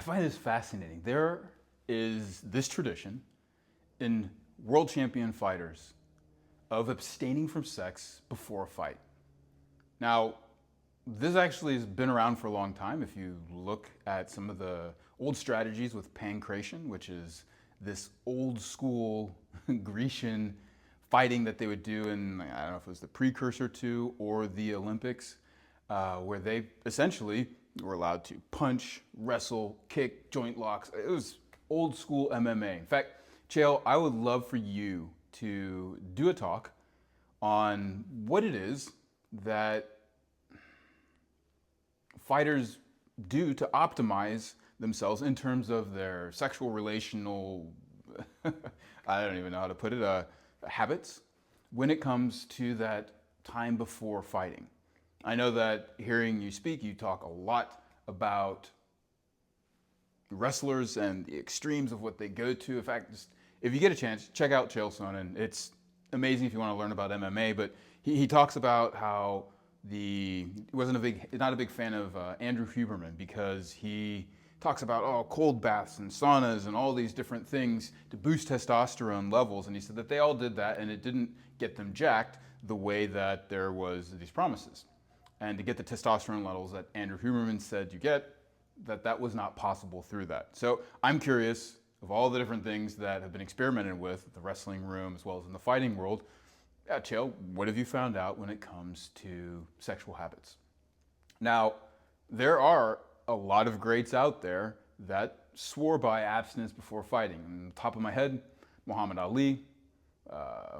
I find this fascinating. There is this tradition in world champion fighters of abstaining from sex before a fight. Now, this actually has been around for a long time. If you look at some of the old strategies with pancration, which is this old school Grecian fighting that they would do in, I don't know if it was the precursor to or the Olympics, where they essentially were allowed to punch, wrestle, kick, joint locks. It was old school MMA. In fact, Chael, I would love for you to do a talk on what it is that fighters do to optimize themselves in terms of their sexual relational, I don't even know how to put it, habits when it comes to that time before fighting. I know that hearing you speak, you talk a lot about wrestlers and the extremes of what they go to. In fact, just, if you get a chance, check out Chael Sonnen. It's amazing if you want to learn about MMA, but he talks about how he not a big fan of Andrew Huberman because he talks about cold baths and saunas and all these different things to boost testosterone levels, and he said that they all did that and it didn't get them jacked the way that there was these promises. And to get the testosterone levels that Andrew Huberman said you get, that was not possible through that. So I'm curious, of all the different things that have been experimented with at the wrestling room as well as in the fighting world, Chael, what have you found out when it comes to sexual habits? Now, there are a lot of greats out there that swore by abstinence before fighting. On the top of my head, Muhammad Ali,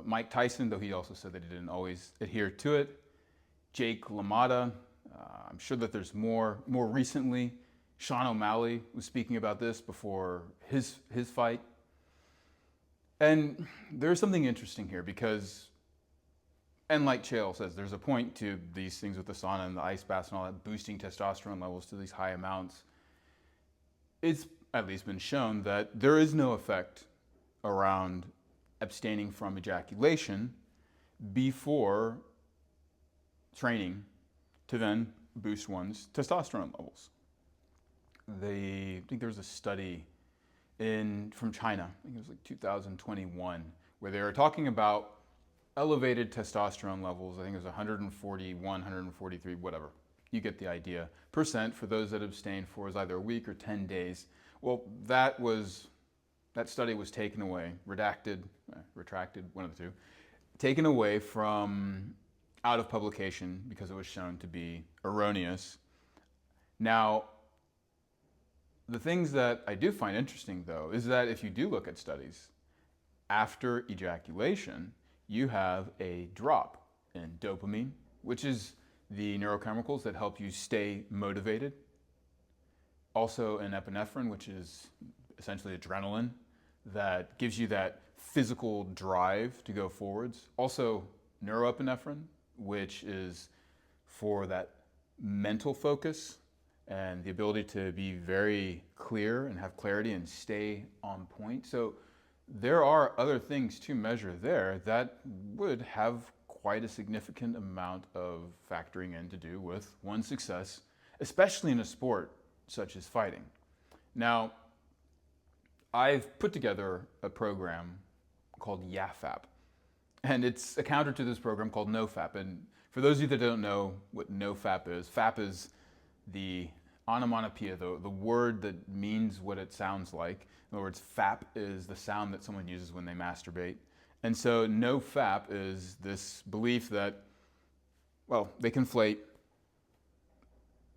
Mike Tyson, though he also said that he didn't always adhere to it, Jake LaMotta, I'm sure that there's more recently. Sean O'Malley was speaking about this before his fight. And there's something interesting here because, and like Chael says, there's a point to these things with the sauna and the ice baths and all that, boosting testosterone levels to these high amounts. It's at least been shown that there is no effect around abstaining from ejaculation before training to then boost one's testosterone levels. I think there was a study from China, I think it was like 2021, where they were talking about elevated testosterone levels. I think it was 141, 143, whatever. You get the idea. % for those that abstained for is either a week or 10 days. Well, that study was taken away, retracted, one of the two, taken away from out of publication because it was shown to be erroneous. Now, the things that I do find interesting, though, is that if you do look at studies, after ejaculation, you have a drop in dopamine, which is the neurochemicals that help you stay motivated. Also in epinephrine, which is essentially adrenaline, that gives you that physical drive to go forwards. Also neuroepinephrine, which is for that mental focus and the ability to be very clear and have clarity and stay on point. So there are other things to measure there that would have quite a significant amount of factoring in to do with one's success, especially in a sport such as fighting. Now, I've put together a program called YAFAP, and it's a counter to this program called NOFAP. And for those of you that don't know what NOFAP is, FAP is the onomatopoeia, the word that means what it sounds like. In other words, FAP is the sound that someone uses when they masturbate. And so NoFap is this belief that, they conflate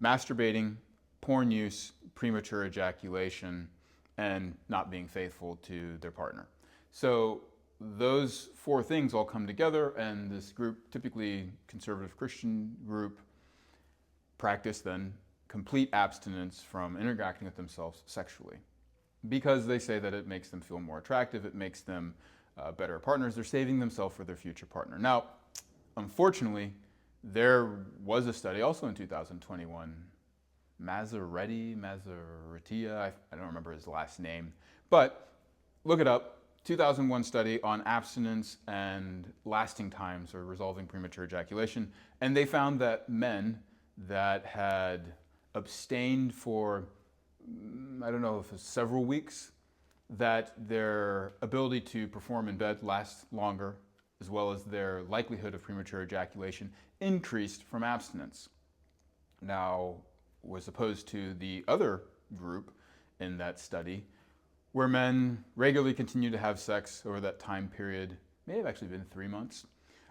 masturbating, porn use, premature ejaculation, and not being faithful to their partner. So those four things all come together, and this group, typically conservative Christian group, practice then complete abstinence from interacting with themselves sexually because they say that it makes them feel more attractive, it makes them better partners, they're saving themselves for their future partner. Now, unfortunately, there was a study also in 2021, Mazzariti, I don't remember his last name, but look it up, 2001 study on abstinence and lasting times or resolving premature ejaculation, and they found that men that had abstained for I don't know if it's several weeks, that their ability to perform in bed lasts longer, as well as their likelihood of premature ejaculation increased from abstinence. Now, was opposed to the other group in that study, where men regularly continue to have sex over that time period, may have actually been 3 months,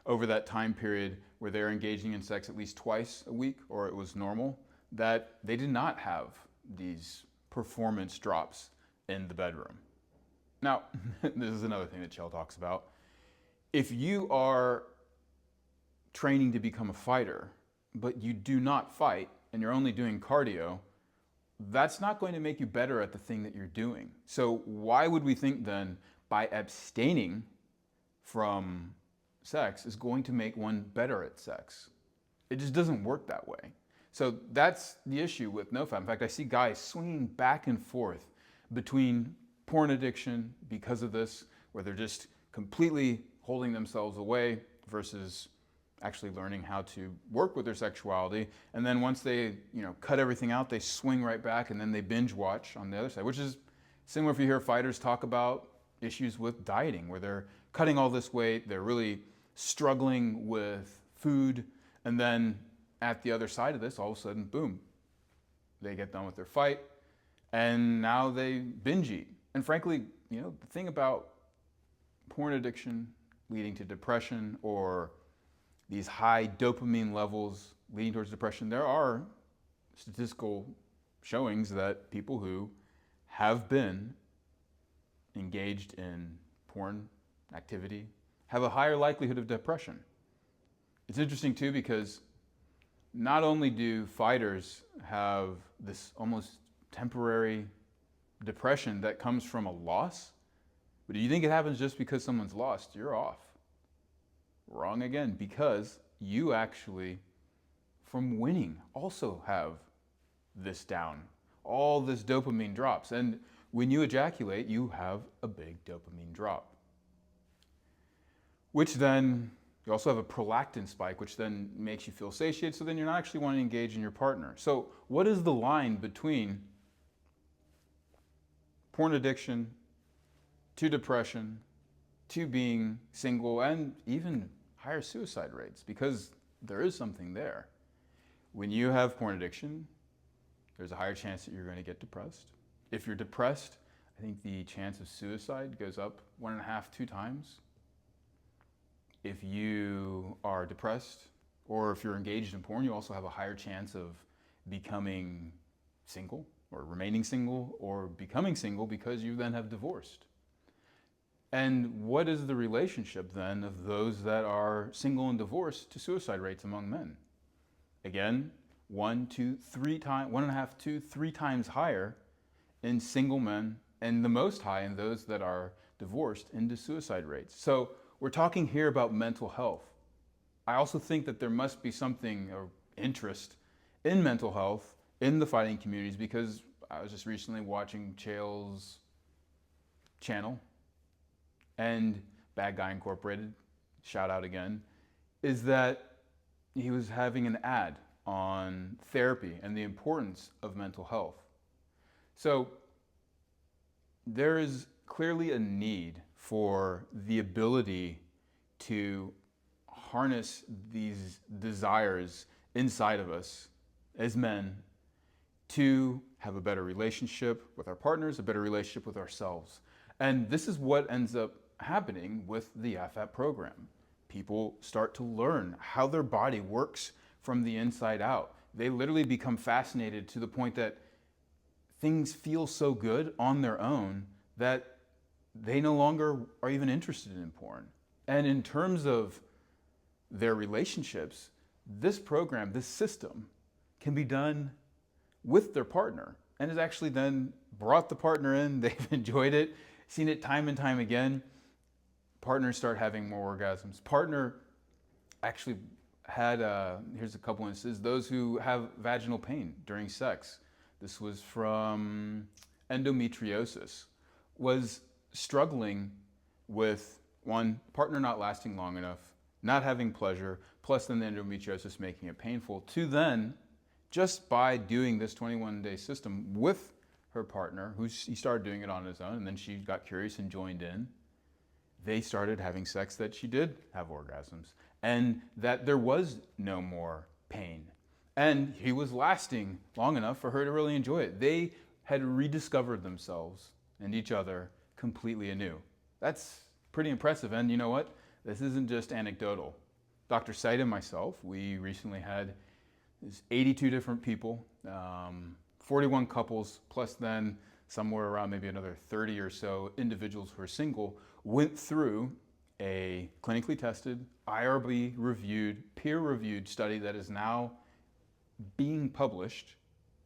over that time period where they're engaging in sex at least twice a week, or it was normal, that they did not have these performance drops in the bedroom. Now, this is another thing that Chell talks about. If you are training to become a fighter, but you do not fight and you're only doing cardio, that's not going to make you better at the thing that you're doing. So why would we think then by abstaining from sex is going to make one better at sex? It just doesn't work that way. So that's the issue with NoFap. In fact, I see guys swinging back and forth between porn addiction because of this, where they're just completely holding themselves away, versus actually learning how to work with their sexuality. And then once they, cut everything out, they swing right back and then they binge watch on the other side, which is similar if you hear fighters talk about issues with dieting, where they're cutting all this weight, they're really struggling with food, and then at the other side of this, all of a sudden, boom, they get done with their fight, and now they binge eat. And frankly, the thing about porn addiction leading to depression, or these high dopamine levels leading towards depression, there are statistical showings that people who have been engaged in porn activity have a higher likelihood of depression. It's interesting too, because not only do fighters have this almost temporary depression that comes from a loss, but do you think it happens just because someone's lost? You're off. Wrong again, because you actually, from winning, also have this down. All this dopamine drops, and when you ejaculate, you have a big dopamine drop. Which then, you also have a prolactin spike, which then makes you feel satiated, so then you're not actually wanting to engage in your partner. So what is the line between porn addiction to depression to being single and even higher suicide rates? Because there is something there. When you have porn addiction, there's a higher chance that you're going to get depressed. If you're depressed, I think the chance of suicide goes up 1.5, 2 times. If you are depressed, or if you're engaged in porn, you also have a higher chance of becoming single, or remaining single, or becoming single because you then have divorced. And what is the relationship then of those that are single and divorced to suicide rates among men? Again, 1.5 to 3 times higher in single men, and the most high in those that are divorced into suicide rates. So we're talking here about mental health. I also think that there must be something or interest in mental health in the fighting communities, because I was just recently watching Chael's channel, and Bad Guy Incorporated, shout out again, is that he was having an ad on therapy and the importance of mental health. So there is clearly a need for the ability to harness these desires inside of us as men to have a better relationship with our partners, a better relationship with ourselves. And this is what ends up happening with the AFAP program. People start to learn how their body works from the inside out. They literally become fascinated to the point that things feel so good on their own that they no longer are even interested in porn. And in terms of their relationships, this program, this system, can be done with their partner, and has actually then brought the partner in. They've enjoyed it, seen it time and time again. Partners start having more orgasms. Partner actually had, here's a couple instances, those who have vaginal pain during sex. This was from endometriosis, was struggling with, one, partner not lasting long enough, not having pleasure, plus then the endometriosis making it painful, to then, just by doing this 21-day system with her partner, he started doing it on his own, and then she got curious and joined in. They started having sex that she did have orgasms, and that there was no more pain. And he was lasting long enough for her to really enjoy it. They had rediscovered themselves and each other completely anew. That's pretty impressive. And you know what? This isn't just anecdotal. Dr. Said and myself, we recently had 82 different people, 41 couples, plus then somewhere around maybe another 30 or so individuals who are single, went through a clinically tested, IRB reviewed, peer reviewed study that is now being published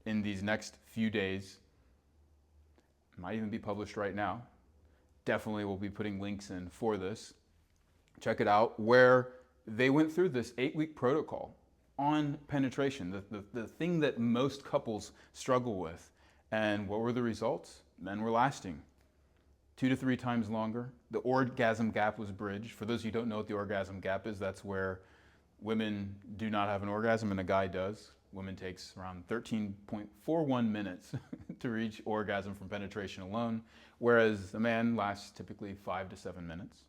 in these next few days. Might even be published right now. Definitely will be putting links in for this. Check it out, where they went through this 8-week protocol on penetration, the thing that most couples struggle with. And what were the results? Men were lasting 2 to 3 times longer. The orgasm gap was bridged. For those of you who don't know what the orgasm gap is, that's where women do not have an orgasm and a guy does. Women takes around 13.41 minutes to reach orgasm from penetration alone, whereas a man lasts typically 5 to 7 minutes.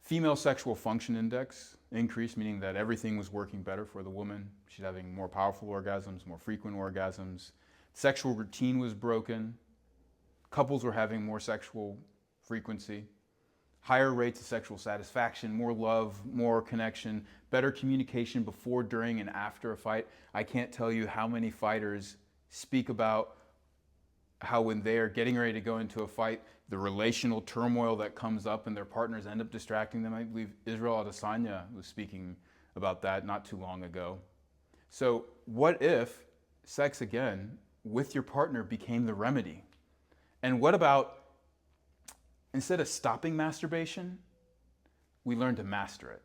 Female sexual function index increased, meaning that everything was working better for the woman. She's having more powerful orgasms, more frequent orgasms. Sexual routine was broken. Couples were having more sexual frequency. Higher rates of sexual satisfaction, more love, more connection, better communication before, during, and after a fight. I can't tell you how many fighters speak about how when they are getting ready to go into a fight, the relational turmoil that comes up and their partners end up distracting them. I believe Israel Adesanya was speaking about that not too long ago. So what if sex again with your partner became the remedy? And what about, instead of stopping masturbation, we learn to master it?